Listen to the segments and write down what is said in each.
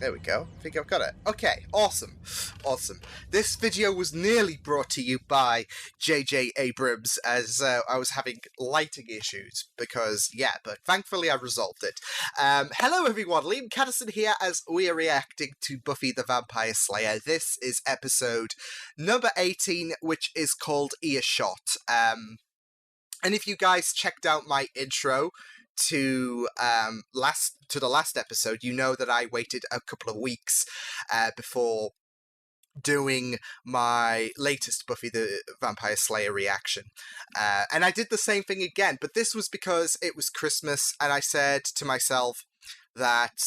There we go. I think I've got it. Okay, awesome. Awesome. This video was nearly brought to you by J.J. Abrams as I was having lighting issues because, but thankfully I resolved it. Hello everyone, Liam Catterson here as we are reacting to Buffy the Vampire Slayer. This is episode number 18, which is called Earshot. And if you guys checked out my intro to the last episode, you know that I waited a couple of weeks before doing my latest Buffy the Vampire Slayer reaction. And I did the same thing again, but this was because it was Christmas, and I said to myself that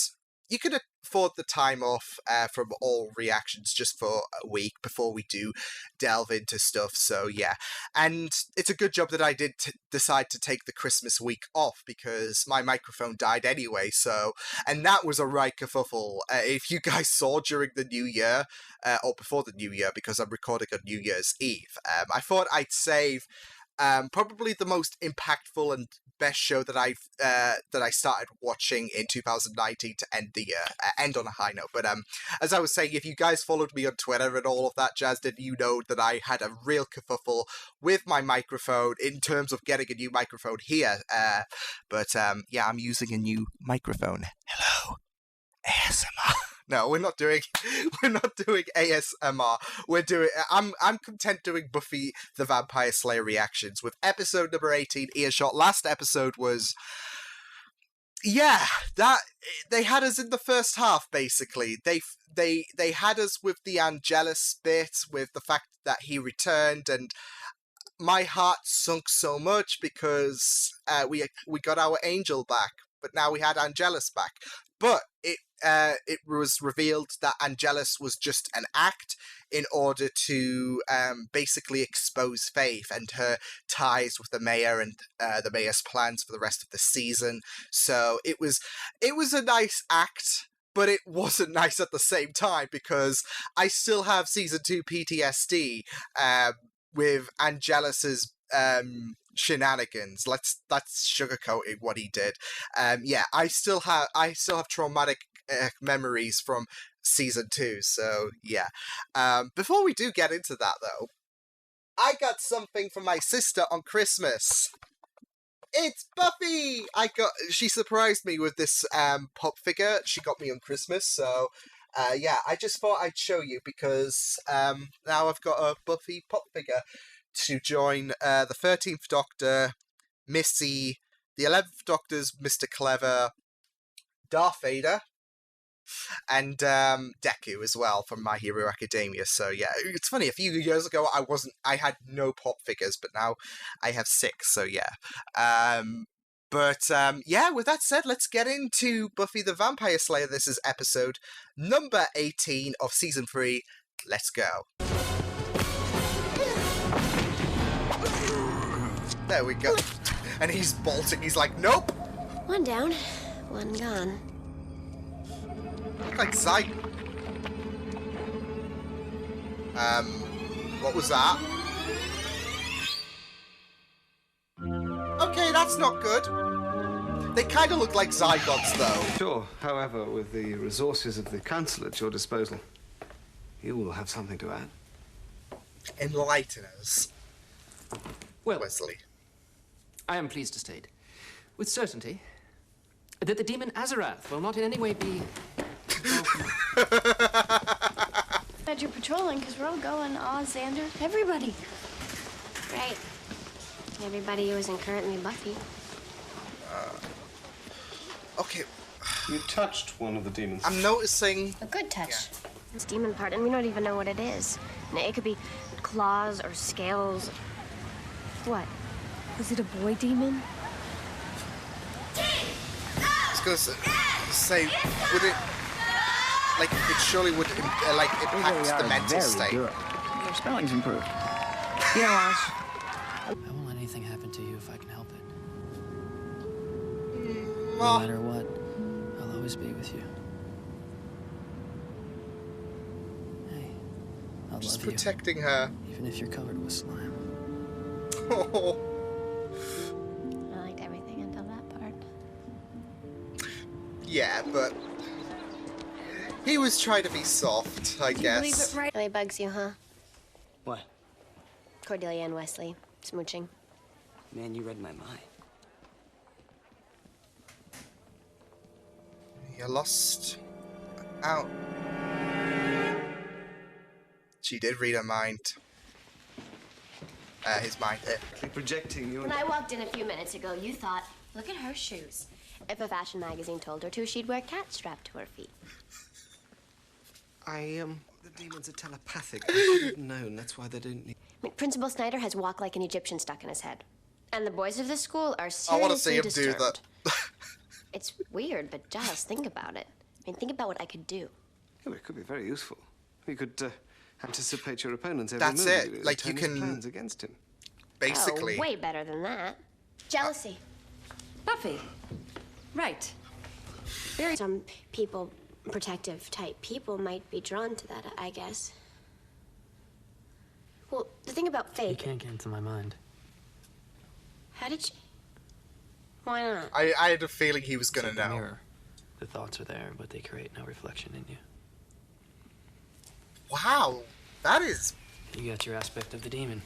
you could afford the time off from all reactions just for a week before we do delve into stuff, so yeah. And it's a good job that I did decide to take the Christmas week off, because my microphone died anyway, so, and that was a right kerfuffle. If you guys saw during the New Year, or before the New Year, because I'm recording on New Year's Eve, I thought I'd save probably the most impactful and best show that I started watching in 2019 to end the year, end on a high note. But as I was saying, if you guys followed me on Twitter and all of that jazz, then you know that I had a real kerfuffle with my microphone in terms of getting a new microphone here. But yeah, I'm using a new microphone. Hello, ASMR. No, we're not doing ASMR. I'm content doing Buffy the Vampire Slayer reactions with episode number 18, Earshot. Last episode was, that they had us in the first half, basically. They had us with the Angelus bit, with the fact that he returned, and my heart sunk so much because we got our angel back, but now we had Angelus back. But it was revealed that Angelus was just an act in order to basically expose Faith and her ties with the mayor and the mayor's plans for the rest of the season. So it was a nice act, but it wasn't nice at the same time, because I still have season 2 PTSD with Angelus's shenanigans. That's sugarcoating what he did. I still have traumatic memories from season 2, so yeah. Before we do get into that though, I got something from my sister on Christmas. It's Buffy! She surprised me with this pop figure she got me on Christmas, so I just thought I'd show you, because now I've got a Buffy pop figure to join the 13th Doctor, Missy, the 11th Doctor's Mr. Clever, Darth Vader, and Deku as well from My Hero Academia. So yeah, it's funny, a few years ago I had no pop figures, but now I have 6, so yeah. With that said, let's get into Buffy the Vampire Slayer. This is episode number 18 of season 3. Let's go. There we go. And he's bolting. He's like, nope. One down, one gone. Look like Zy. What was that? Okay, that's not good. They kind of look like Zygots, though. Sure. However, with the resources of the Council at your disposal, you will have something to add. Enlighten us. Well, Wesley. I am pleased to state, with certainty, that the demon Azarath will not in any way be... Glad you're patrolling, because we're all going. Oz, Xander, everybody. Right. Everybody who isn't currently Buffy. Okay. You touched one of the demons. I'm noticing... A good touch. Yeah. This demon part, and we don't even know what it is. It could be claws or scales. What? Was it a boy demon? I was gonna say, would it, like, it surely would, like, impact the mental state. Good. Your spelling's improved. You know, Oz. I won't let anything happen to you if I can help it. No Well, matter what, I'll always be with you. Hey, I'll just love you, protecting her. even if you're covered with slime. Oh. I liked everything until that part. Yeah, but He was trying to be soft, I guess. Really bugs you, huh? What? Cordelia and Wesley smooching. Man, you read my mind. You lost out. She did read her mind. His mind. Projecting your... When I walked in a few minutes ago, you thought, look at her shoes. If a fashion magazine told her to, she'd wear cats strapped to her feet. The demons are telepathic. I should have known. That's why they don't need... Principal Snyder has walk like an Egyptian stuck in his head. And the boys of the school are seriously I want to see him disturbed. do that. It's weird, but just think about it. I mean, think about what I could do. Yeah, but it could be very useful. We could anticipate your opponent's every That's move. it. Like, you Turn his can- plans against him. Basically. Oh, way better than that. Jealousy. Buffy. Right. Some people, protective type people, might be drawn to that, I guess. Well, the thing about You Faith... can't get into my mind. How did you... Why not? I had a feeling he was It's gonna like a know. mirror. The thoughts are there, but they create no reflection in you. Wow, that is... You got your aspect of the demon.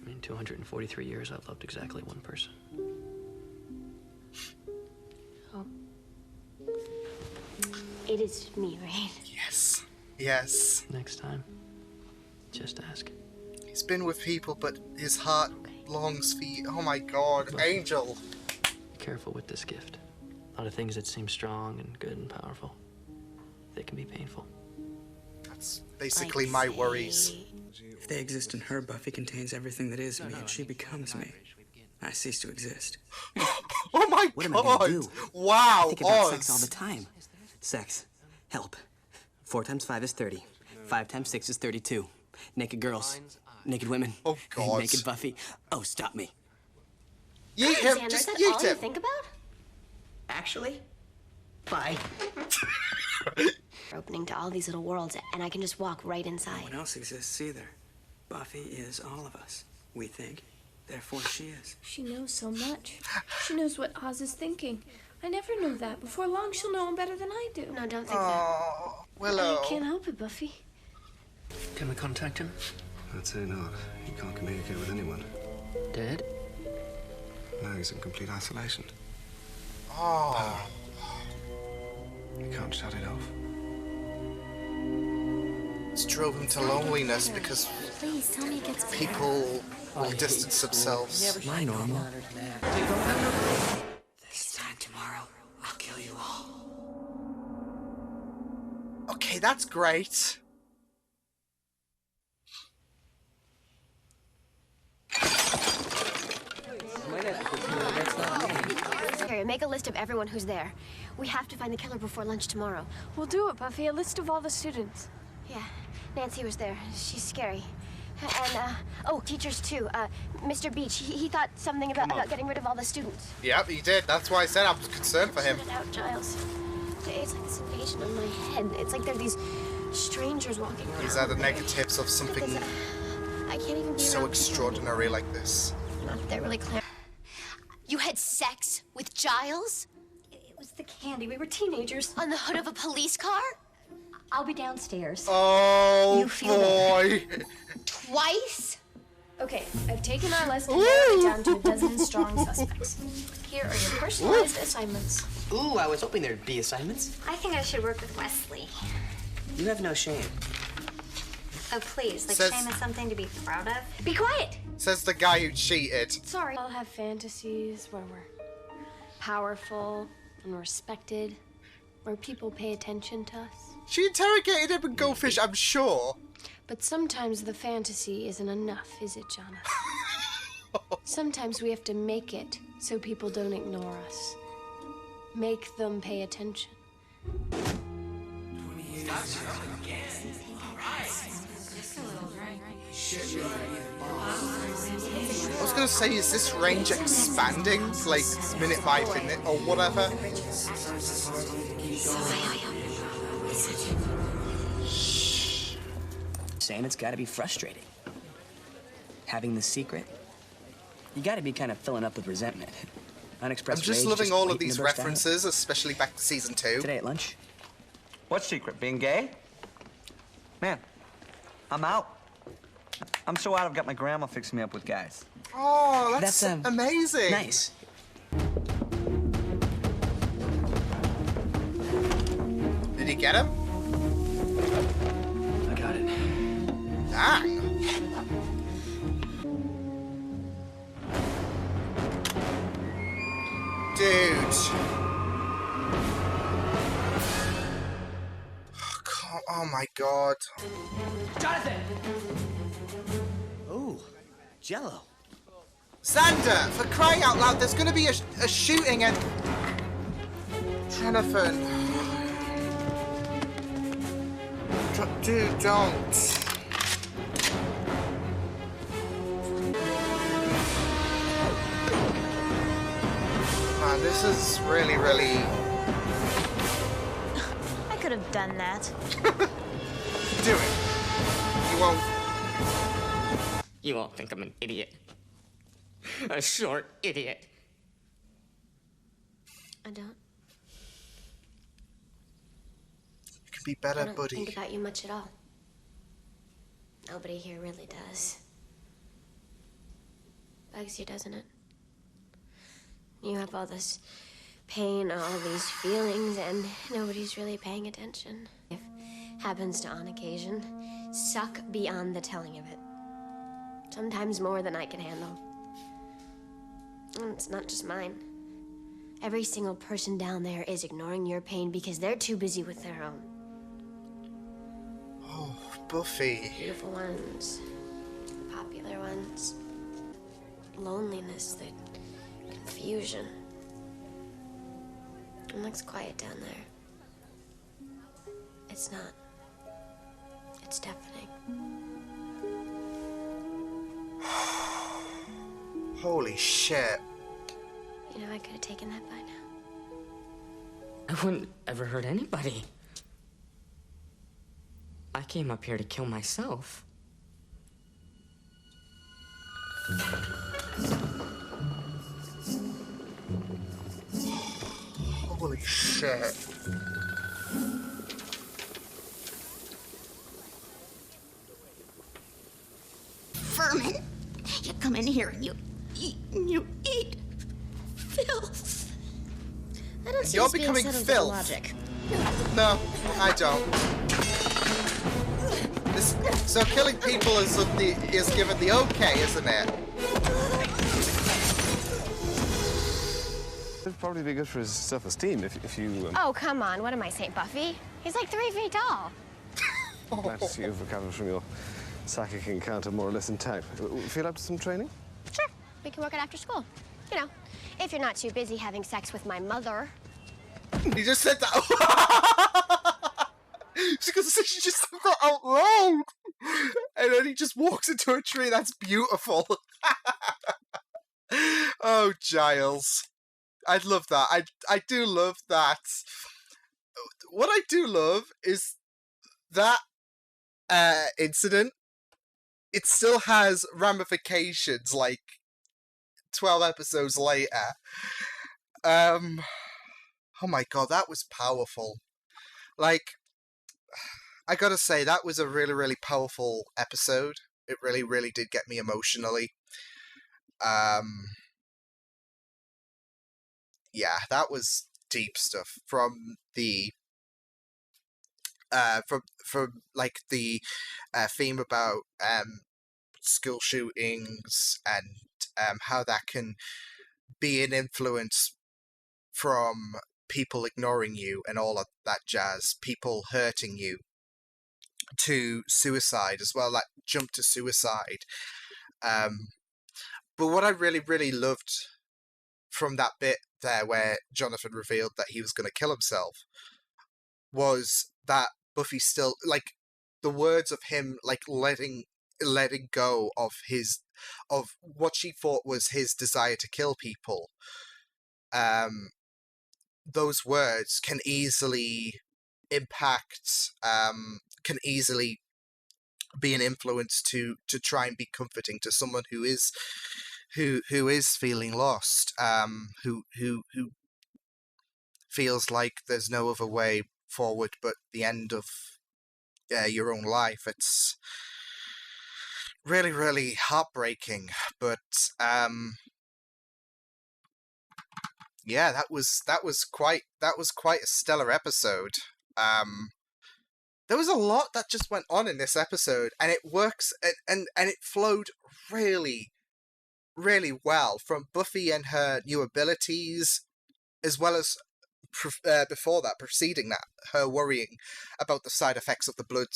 I mean, 243 years, I've loved exactly one person. Oh. It is me, right? Yes. Yes. Next time, just ask. He's been with people, but his heart longs for you. Oh my god, Angel. Be careful with this gift. A lot of things that seem strong and good and powerful, they can be painful. That's basically my worries. If they exist in her, Buffy contains everything that is me, and she becomes me. I cease to exist. Oh my What god! am I gonna do? Wow, I think about Oz. sex all the time. Sex. Help. 4 times 5 is 30. 5 times 6 is 32. Naked girls. Naked women. Oh god. Naked Buffy. Oh, stop me. Yeet him, Xander, just is that yeet all you him. think about? Actually? Bye. Opening to all these little worlds, and I can just walk right inside. No one else exists either. Buffy is all of us. We think, therefore she is. She knows so much. She knows what Oz is thinking. I never knew that. Before long, she'll know him better than I do. No, don't think Oh, Willow. I can't help it, Buffy. Can we contact him? I'd say not. He can't communicate with anyone. Dead? No, he's in complete isolation. Oh. You can't shut it off. It's drove him to loneliness because Please tell me it gets better. people will distance themselves. My normal. This time tomorrow, I'll kill you all. Okay, that's great. Harry, make a list of everyone who's there. We have to find the killer before lunch tomorrow. We'll do it, Buffy. A list of all the students. Yeah, Nancy was there. She's scary. And, oh, teachers too. Mr. Beach, he thought something about getting rid of all the students. Yep, he did. That's why I said I was concerned for him. Shut it out, Giles. It's like this invasion on my head. It's like there are these strangers walking around. These are the negatives of something Because, I can't even be so around extraordinary like this. people. Not that they're really clear. You had sex with Giles? It was the candy. We were teenagers. On the hood of a police car? I'll be downstairs. Oh, You feel boy. Twice? Okay, I've taken our list and narrowed it down to a dozen strong suspects. Here are your personalized assignments. Ooh, I was hoping there'd be assignments. I think I should work with Wesley. You have no shame. Oh, please. Says- shame is something to be proud of. Be quiet! Says the guy who cheated. Sorry. I'll have fantasies where we're powerful and respected, where people pay attention to us. She interrogated him in Goldfish, I'm sure. But sometimes the fantasy isn't enough, is it, Jonathan? Sometimes we have to make it so people don't ignore us. Make them pay attention. I was gonna say, is this range expanding? Like, minute by minute or whatever? Saying it's gotta be frustrating. Having the secret, you gotta be kind of filling up with resentment. I'm Unexpressed just rage loving all of waiting to these burst out. references, especially back to season 2. Today at lunch, What secret? Being gay? Man, I'm out. I'm so out, I've got my grandma fixing me up with guys. Oh, that's amazing. Nice. Did he get him? I got it. Dang. Dude. Oh my god. Jonathan! Oh, Jello. Xander, for crying out loud, there's gonna be a shooting and... Jonathan. Dude, don't. Man, this is really, really... I could have done that. Do it. You won't. You all think I'm an idiot. A short idiot. I don't. You can be better, I don't buddy. think about you much at all. Nobody here really does. Bugs you, doesn't it? You have all this pain, all these feelings, and nobody's really paying attention. If happens to on occasion, suck beyond the telling of it. Sometimes more than I can handle. And it's not just mine. Every single person down there is ignoring your pain because they're too busy with their own. Oh, Buffy. Beautiful ones, popular ones, loneliness, the confusion. It looks quiet down there. It's not. It's deafening. Holy shit. You know, I could have taken that by now. I wouldn't ever hurt anybody. I came up here to kill myself. Holy shit. Vermin, you come in here and you eat filth. I don't see You're this being becoming settled with filth. logic. No, I don't. So killing people is given the okay, isn't it? It'd probably be good for his self-esteem if you... Oh, come on. What am I, St. Buffy? He's like 3 feet tall. Glad to see you've recovered from your psychic encounter more or less intact. Feel up to some training? Sure. We can work it after school. You know, if you're not too busy having sex with my mother. He just said that. She just said that out loud. And then he just walks into a tree. That's beautiful. Oh, Giles. I love that. I do love that. What I do love is that incident. It still has ramifications, like 12 episodes later. Oh my god, that was powerful. Like, I gotta say, that was a really, really powerful episode. It really, really did get me emotionally. Yeah, that was deep stuff from the from like the theme about school shootings and how that can be an influence from people ignoring you and all of that jazz, people hurting you, to suicide as well, like jump to suicide. But what I really, really loved from that bit there where Jonathan revealed that he was going to kill himself was that Buffy still, like, the words of him, like, letting go of what she thought was his desire to kill people. Those words can easily impact, can easily be an influence to try and be comforting to someone who is feeling lost, who feels like there's no other way forward, but the end of your own life. It's really, really heartbreaking. But yeah, that was quite a stellar episode. There was a lot that just went on in this episode, and it works, and it flowed really, really well, from Buffy and her new abilities, as well as before that, preceding that, her worrying about the side effects of the blood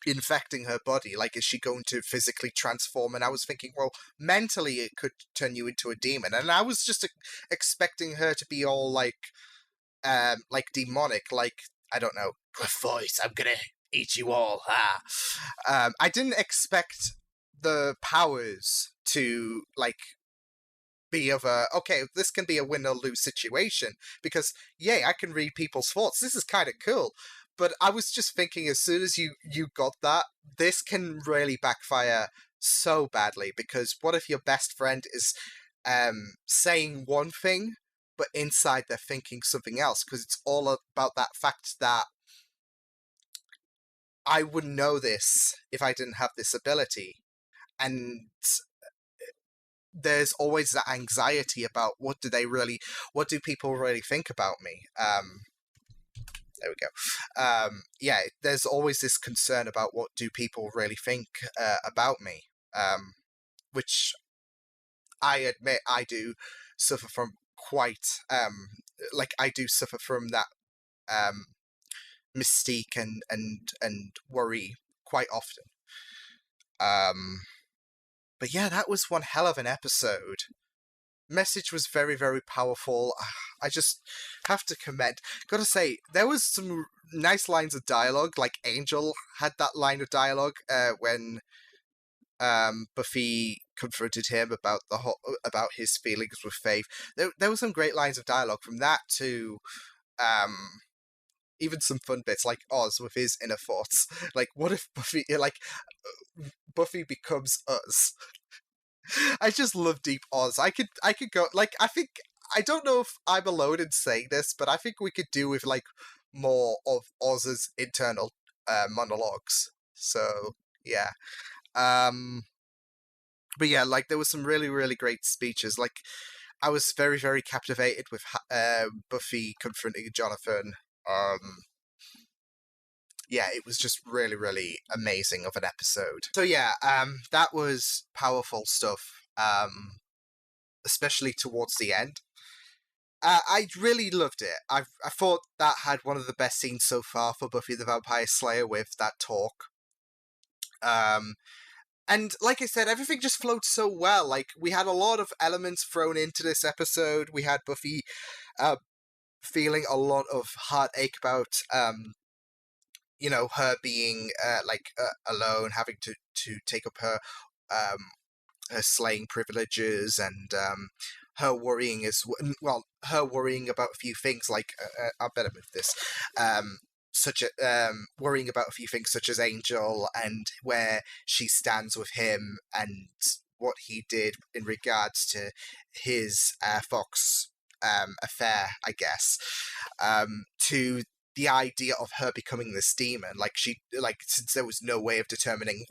infecting her body. Like, is she going to physically transform? And I was thinking, well, mentally it could turn you into a demon, and I was just expecting her to be all like demonic, like, I don't know, with voice, I'm gonna eat you all. I didn't expect the powers to like be of a, okay, this can be a win or lose situation, because yay, I can read people's thoughts. This is kind of cool. But I was just thinking, as soon as you got that, this can really backfire so badly, because what if your best friend is saying one thing, but inside they're thinking something else? Because it's all about that fact that I wouldn't know this if I didn't have this ability. And there's always that anxiety about what do people really think about me? There we go. Yeah, there's always this concern about what do people really think about me, which I admit I do suffer from quite, I do suffer from that mystique and worry quite often. But yeah, that was one hell of an episode. Message was very, very powerful. I just have to commend. Gotta say, there was some nice lines of dialogue. Like, Angel had that line of dialogue when Buffy confronted him about his feelings with Faith. There were some great lines of dialogue from that to even some fun bits like Oz with his inner thoughts. Like, what if Buffy becomes us? I just love Deep Oz. I could go, like, I don't know if I'm alone in saying this, but I think we could do with like more of Oz's internal monologues. So yeah. But yeah, like, there was some really, really great speeches. Like, I was very, very captivated with Buffy confronting Jonathan. Yeah, it was just really, really amazing of an episode. So yeah, that was powerful stuff, especially towards the end. I really loved it. I thought that had one of the best scenes so far for Buffy the Vampire Slayer, with that talk. And like I said, everything just flowed so well. Like, we had a lot of elements thrown into this episode. We had Buffy feeling a lot of heartache about her being alone, having to take up her slaying privileges, and her worrying her worrying about a few things like I better move this. Worrying about a few things such as Angel, and where she stands with him, and what he did in regards to his Fox affair, I guess, to the idea of her becoming this demon. Since there was no way of determining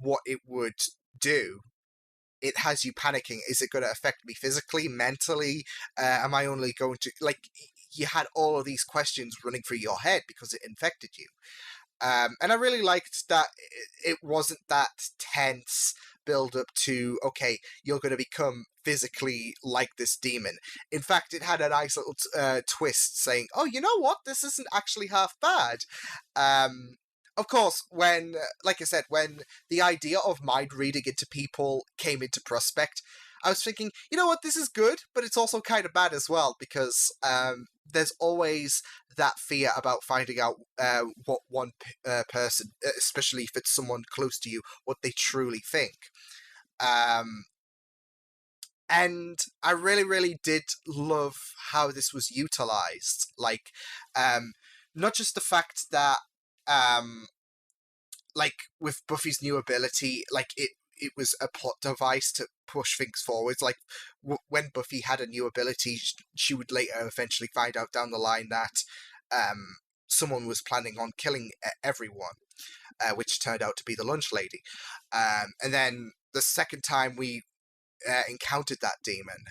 what it would do, it has you panicking. Is it going to affect me physically, mentally? Am I only going to, you had all of these questions running through your head because it infected you. And I really liked that it wasn't that tense build up to, okay, you're going to become physically like this demon. In fact, it had a nice little twist saying, oh, you know what? This isn't actually half bad. Of course, when the idea of mind reading into people came into prospect, I was thinking, you know what, this is good, but it's also kind of bad as well, because there's always that fear about finding out what one person, especially if it's someone close to you, what they truly think. And I really, really did love how this was utilized. Like, not just the fact that, with Buffy's new ability, it was a plot device to push things forwards. Like when Buffy had a new ability, she would later eventually find out down the line that someone was planning on killing everyone, which turned out to be the lunch lady. And then the second time we encountered that demon,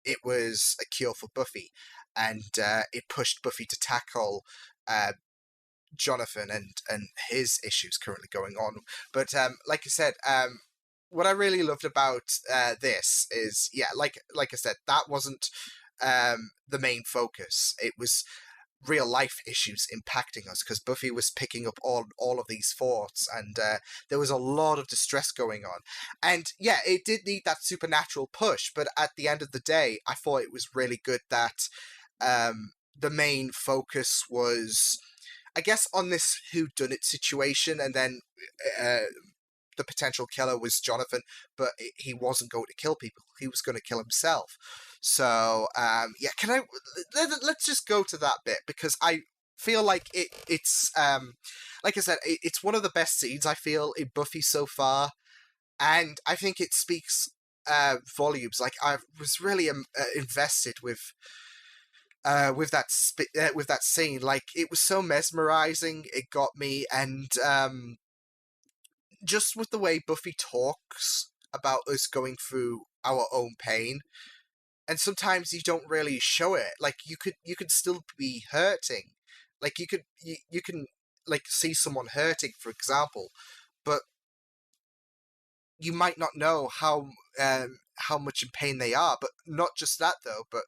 it was a cure for Buffy, and it pushed Buffy to tackle Jonathan and his issues currently going on. But like I said, what I really loved about this is, like I said, that wasn't the main focus. It was real life issues impacting us, because Buffy was picking up all of these thoughts, and there was a lot of distress going on. And it did need that supernatural push, but at the end of the day, I thought it was really good that the main focus was, I guess, on this whodunit situation, and then the potential killer was Jonathan, but he wasn't going to kill people. He was going to kill himself. So, let's just go to that bit, because I feel like it's like I said, it's one of the best scenes, I feel, in Buffy so far, and I think it speaks volumes. Like, I was really invested with that scene. Like, it was so mesmerizing, it got me, and just with the way Buffy talks about us going through our own pain, and sometimes you don't really show it. Like, you could still be hurting. Like, you can like see someone hurting, for example, but you might not know how much in pain they are. But not just that though, but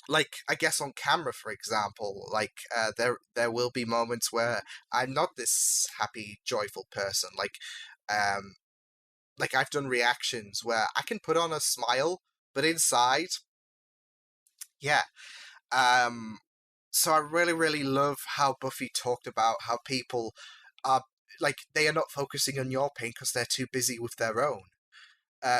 like, I guess on camera, for example, like there will be moments where I'm not this happy, joyful person. Like I've done reactions where I can put on a smile, but inside, so I really, really love how Buffy talked about how people are, like, they are not focusing on your pain because they're too busy with their own.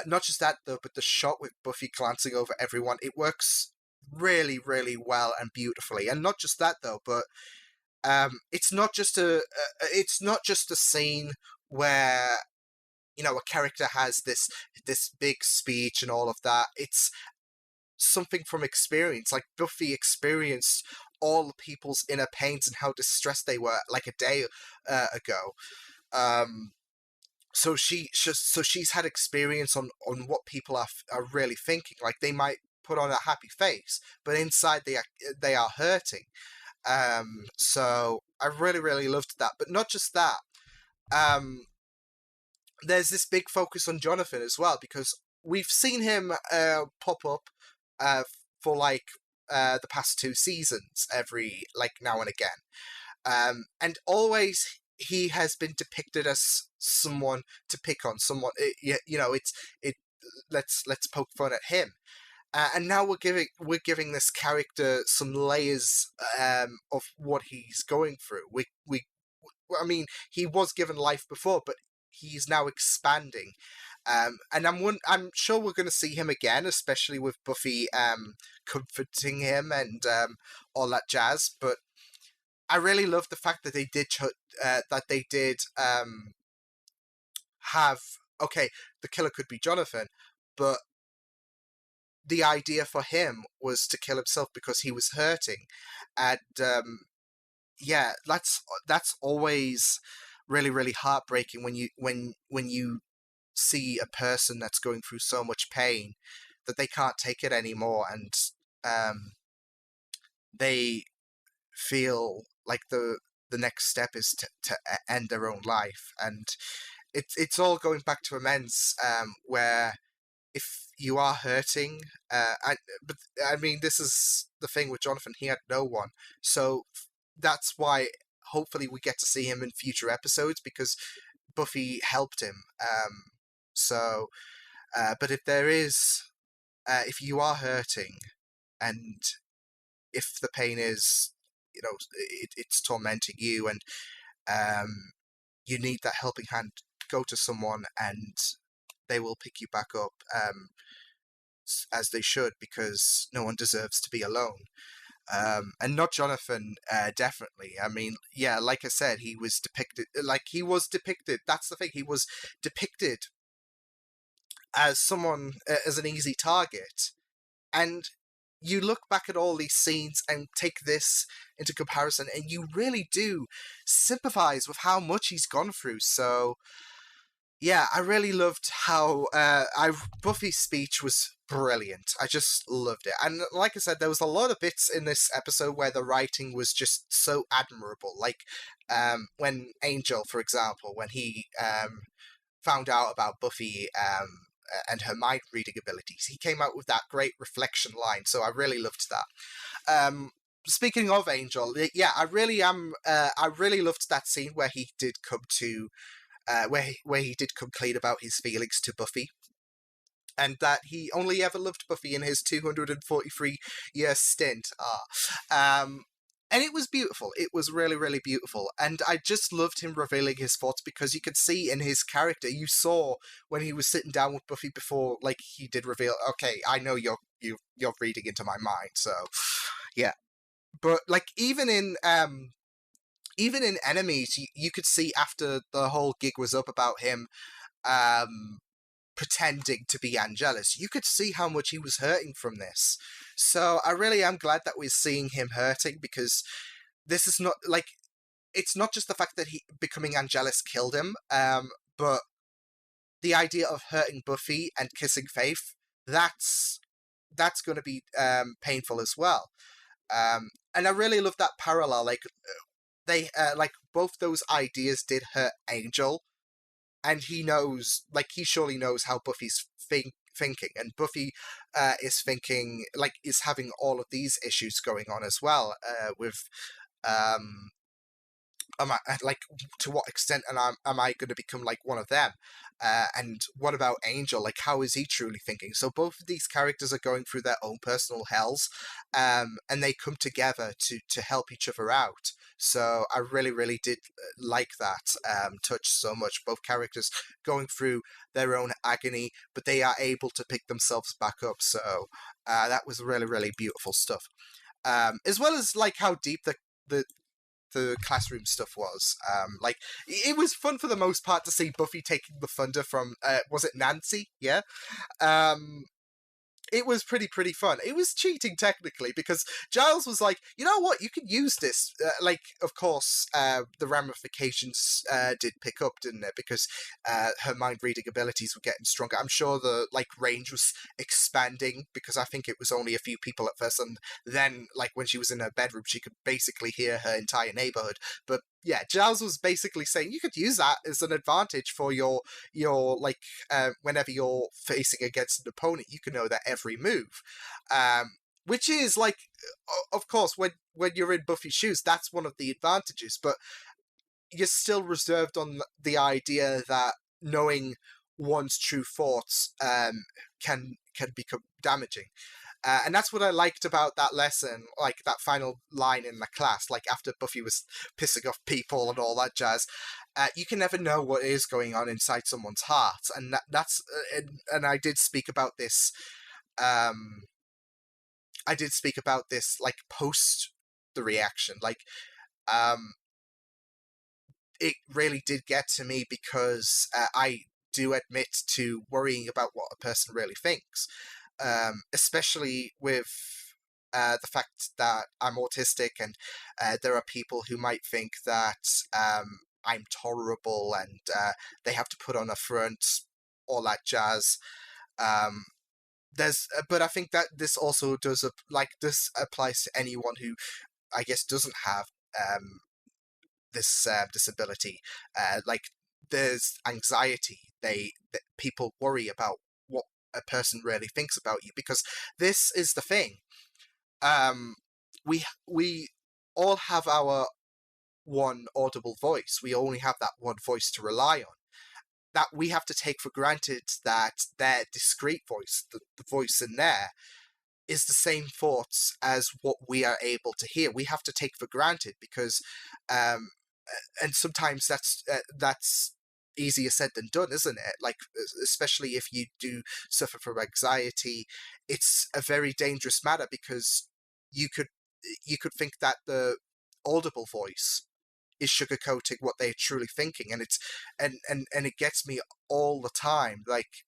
Not just that though, but the shot with Buffy glancing over everyone, it works really, really well and beautifully. And not just that though, but it's not just a scene where, you know, a character has this big speech and all of that. It's something from experience. Like, Buffy experienced all the people's inner pains and how distressed they were like a day ago. So she's had experience on what people are really thinking. Like, they might put on a happy face, but inside they are hurting. So I really, really loved that. But not just that. There's this big focus on Jonathan as well, because we've seen him pop up for like the past 2 seasons every, like, now and again, and always he has been depicted as someone to pick on, someone, let's poke fun at him. And now we're giving this character some layers of what he's going through. I mean, he was given life before, but he's now expanding, and I'm sure we're going to see him again, especially with Buffy comforting him and all that jazz. But I really love the fact that they did have, okay, the killer could be Jonathan, but the idea for him was to kill himself because he was hurting. And that's always really, really heartbreaking when you see a person that's going through so much pain that they can't take it anymore, and they feel like the next step is to end their own life. And it's all going back to amends, where if you are hurting, but I mean, this is the thing with Jonathan, he had no one, so that's why hopefully we get to see him in future episodes, because Buffy helped him. But if you are hurting, and if the pain is, it's tormenting you, and you need that helping hand, go to someone and they will pick you back up, as they should, because no one deserves to be alone. And not Jonathan, definitely. I mean, yeah, like I said, he was depicted, that's the thing, he was depicted as someone, as an easy target. And you look back at all these scenes and take this into comparison, and you really do sympathize with how much he's gone through. So, yeah, I really loved how Buffy's speech was brilliant. I just loved it. And like I said, there was a lot of bits in this episode where the writing was just so admirable. Like when Angel, for example, when he found out about Buffy and her mind reading abilities, he came out with that great reflection line. So I really loved that. Speaking of Angel, yeah, I really loved that scene where he did come to where he did come clean about his feelings to Buffy, and that he only ever loved Buffy in his 243-year stint. And it was beautiful. It was really, really beautiful. And I just loved him revealing his thoughts, because you could see in his character, you saw when he was sitting down with Buffy before, like, he did reveal, okay, I know you're reading into my mind, so, yeah. But, like, even in Enemies, you could see after the whole gig was up about him pretending to be Angelus, you could see how much he was hurting from this. So I really am glad that we're seeing him hurting, because this is not, like, it's not just the fact that he becoming Angelus killed him, but the idea of hurting Buffy and kissing Faith, that's going to be painful as well. And I really love that parallel, like, they like, both those ideas did hurt Angel, and he knows, like, he surely knows how Buffy's thinking, and Buffy is thinking, like, is having all of these issues going on as well, with like, to what extent am I going to become like one of them? And what about Angel? Like, how is he truly thinking? So both of these characters are going through their own personal hells, and they come together to help each other out. So I really, really did like that touch so much. Both characters going through their own agony, but they are able to pick themselves back up. So that was really, really beautiful stuff. As well as, like, how deep the classroom stuff was. Like, it was fun for the most part to see Buffy taking the thunder from, was it Nancy? Yeah. It was pretty fun. It was cheating technically, because Giles was like, you know what, you can use this. Like, of course, the ramifications did pick up, didn't it? Because her mind reading abilities were getting stronger. I'm sure the, like, range was expanding, because I think it was only a few people at first, and then, like, when she was in her bedroom, she could basically hear her entire neighborhood. But yeah, Giles was basically saying you could use that as an advantage for your like, whenever you're facing against an opponent, you can know their every move. Which is, like, of course, when you're in Buffy's shoes, that's one of the advantages, but you're still reserved on the idea that knowing one's true thoughts can become damaging. And that's what I liked about that lesson, like that final line in the class, like after Buffy was pissing off people and all that jazz. You can never know what is going on inside someone's heart, and that's and I did speak about this. I did speak about this, like, post the reaction, like, it really did get to me, because I do admit to worrying about what a person really thinks. Especially with the fact that I'm autistic, and there are people who might think that I'm tolerable, and they have to put on a front, all that jazz. But I think that this also does, this applies to anyone who, I guess, doesn't have this disability. Like, there's anxiety. People worry about what a person really thinks about you, because this is the thing. We all have our one audible voice. We only have that one voice to rely on. That we have to take for granted that their discrete voice, the voice in there, is the same thoughts as what we are able to hear. We have to take for granted, because, and sometimes that's easier said than done, isn't it? Like, especially if you do suffer from anxiety, it's a very dangerous matter, because you could you could think that the audible voice is sugarcoating what they're truly thinking, and it's and it gets me all the time. Like,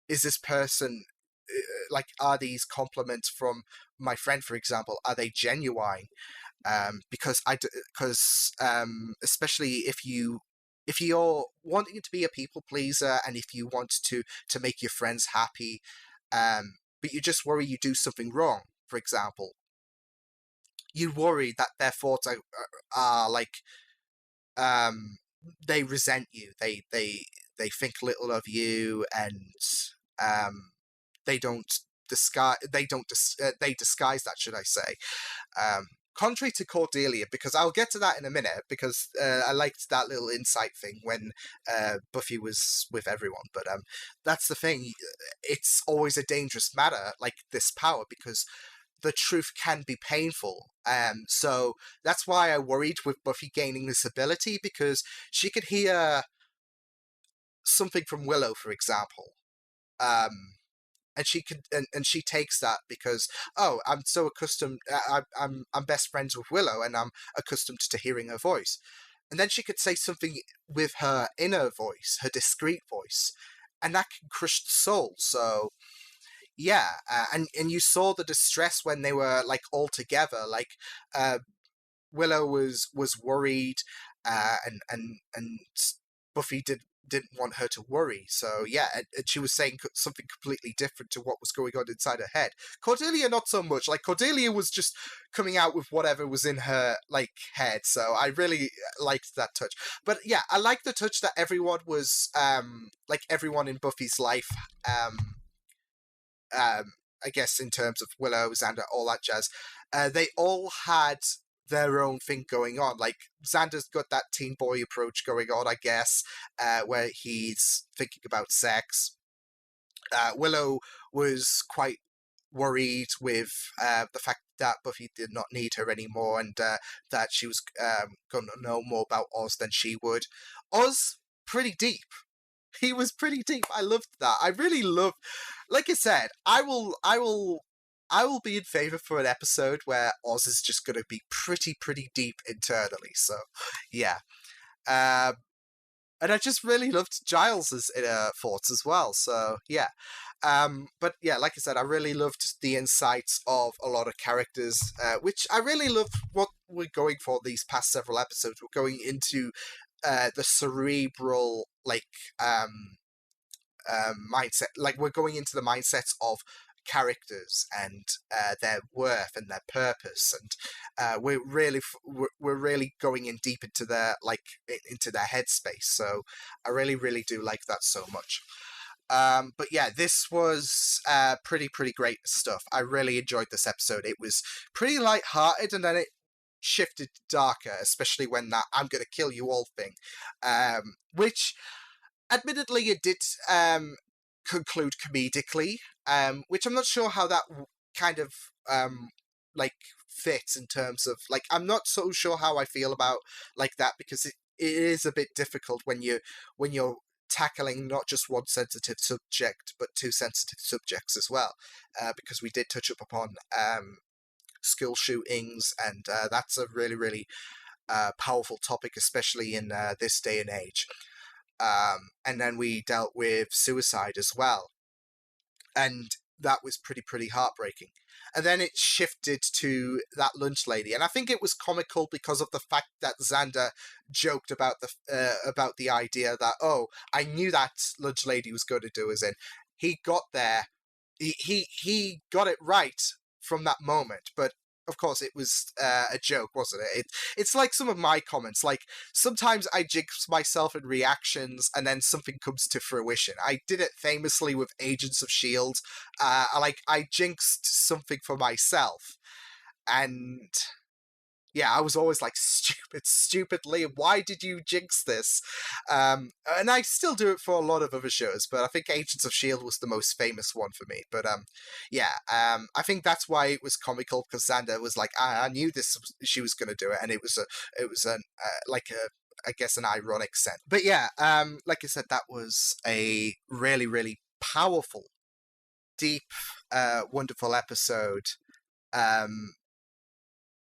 is this person like, are these compliments from my friend, for example, are they genuine? Because especially if you're wanting to be a people pleaser, and if you want to make your friends happy, but you just worry you do something wrong, for example, you worry that their thoughts are like, they resent you, they think little of you, and they don't they disguise that, should I say. Contrary to Cordelia, because I'll get to that in a minute, because I liked that little insight thing when Buffy was with everyone. But that's the thing. It's always a dangerous matter, like this power, because the truth can be painful. So that's why I worried with Buffy gaining this ability, because she could hear something from Willow, for example. And she could, and she takes that because, oh, I'm so accustomed. I'm best friends with Willow, and I'm accustomed to hearing her voice. And then she could say something with her inner voice, her discreet voice, and that can crush the soul. So, yeah, and you saw the distress when they were like all together. Like, Willow was worried, and Buffy didn't want her to worry. So yeah, and she was saying something completely different to what was going on inside her head. Cordelia, not so much. Like, Cordelia was just coming out with whatever was in her like head. So I really liked that touch. But yeah, I like the touch that everyone was like, everyone in Buffy's life, I guess in terms of Willow, Xander, all that jazz, they all had their own thing going on. Like, Xander's got that teen boy approach going on, I guess, where he's thinking about sex. Willow was quite worried with the fact that Buffy did not need her anymore, and that she was going to know more about Oz than she would. Oz, pretty deep. He was pretty deep. I loved that. I really loved, like I said, I will be in favor for an episode where Oz is just going to be pretty deep internally. So, yeah. And I just really loved Giles's inner thoughts as well. So, yeah. But yeah, like I said, I really loved the insights of a lot of characters, which I really loved what we're going for these past several episodes. We're going into the cerebral, like, mindset. Like, we're going into the mindsets of characters and their worth and their purpose, and we're really going in deep into their headspace. So I really do like that so much. But yeah, this was pretty great stuff. I really enjoyed this episode. It was pretty light-hearted, and then it shifted darker, especially when that "I'm gonna kill you all" thing, which admittedly it did conclude comedically, which I'm not sure how that kind of like fits in terms of, like, I'm not so sure how I feel about like that, because it is a bit difficult when you're tackling not just one sensitive subject but two sensitive subjects as well, because we did touch up upon school shootings, and that's a really powerful topic, especially in this day and age. And then we dealt with suicide as well, and that was pretty heartbreaking. And then it shifted to that lunch lady, and I think it was comical because of the fact that Xander joked about the idea that, oh, I knew that lunch lady was going to do us in. He got there, he got it right from that moment, but of course it was a joke, wasn't it? It's like some of my comments. Like, sometimes I jinx myself in reactions, and then something comes to fruition. I did it famously with Agents of S.H.I.E.L.D. I jinxed something for myself, and yeah, I was always like, stupid Liam, why did you jinx this? And I still do it for a lot of other shows, but I think Agents of S.H.I.E.L.D. was the most famous one for me. But yeah, I think that's why it was comical, because Xander was like, I knew she was going to do it, and it was I guess an ironic sense. But yeah, like I said, that was a really powerful, deep, wonderful episode.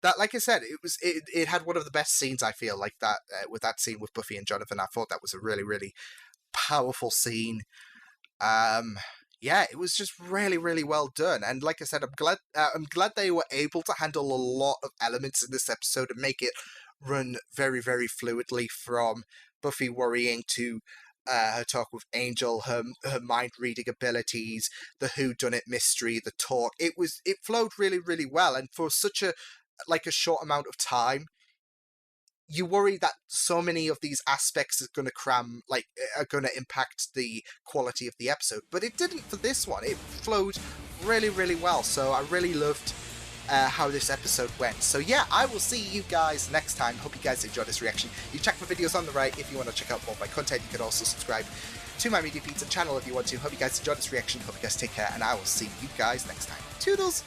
that, like I said, it had one of the best scenes, I feel, like that, with that scene with Buffy and Jonathan. I thought that was a really, really powerful scene. Yeah, it was just really, really well done. And like I said, I'm glad they were able to handle a lot of elements in this episode and make it run very, very fluidly, from Buffy worrying to her talk with Angel, her mind reading abilities, the whodunit mystery, the talk. It flowed really, really well, and for such a short amount of time, you worry that so many of these aspects are going to impact the quality of the episode, but it didn't for this one. It flowed really, really well. So I really loved how this episode went. So yeah, I will see you guys next time. Hope you guys enjoyed this reaction. You check my videos on the right if you want to check out more of my content. You can also subscribe to my Media Pizza channel if you want to. Hope you guys enjoyed this reaction. Hope you guys take care, and I will see you guys next time. Toodles!